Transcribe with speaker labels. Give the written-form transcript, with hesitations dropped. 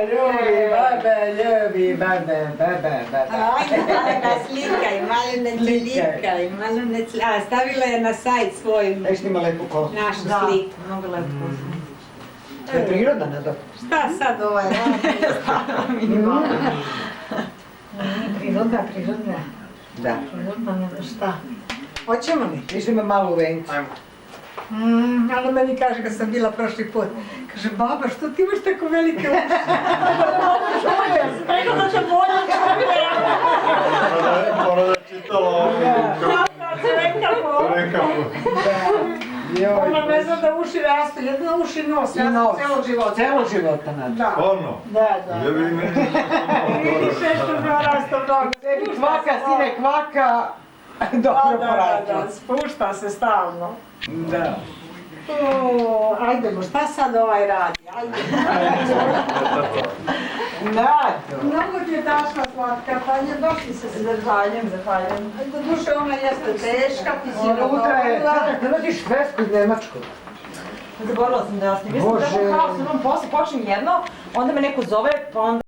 Speaker 1: Ljubi babe.
Speaker 2: Ajde, slikaj, malo ne slikaj, malo ne slikaj. A, stavila je na sajt svoj,
Speaker 1: Viš ima lepu kosu.
Speaker 2: našu sliku, mnogo lepo.
Speaker 1: To je priroda, ne dobro.
Speaker 2: Šta sad ovaj radi? Priroda.
Speaker 1: Da.
Speaker 2: Prirodna, nego šta. Hoćemo li?
Speaker 1: Viš ima malu vencu.
Speaker 2: Ali meni kaže kad sam bila prošli put, kaže baba što ti imaš tako velike uši? Rekao da će bolje čuje.
Speaker 3: Mora da čitala Crvenkapu.
Speaker 2: Ona ne zna da uši rastu, jedno uši nos, ja sam celog života.
Speaker 1: Celog života, Nada.
Speaker 2: Da.
Speaker 3: Ono?
Speaker 2: Da.
Speaker 3: Ja vidim
Speaker 2: Vidiš nešto narasta mnogo.
Speaker 1: Tebi kvaka, sine kvaka. Dobro porastu.
Speaker 2: Spušta se stalno.
Speaker 1: Da.
Speaker 2: Ajdemo, šta sad ovaj radi? Ajde.
Speaker 1: Nado.
Speaker 2: Mnogo ti je tašna slatka, pa je došli se s držanjem. Do duše ona jeste teška, ti si
Speaker 1: Unutra je,
Speaker 2: gotovila.
Speaker 1: ne nosiš svesku iz Nemačkog.
Speaker 4: Zaboravila sam da jasnim. Mislim da
Speaker 1: Bože.
Speaker 4: u haosu imam posle, počnem jedno, onda me neko zove, pa onda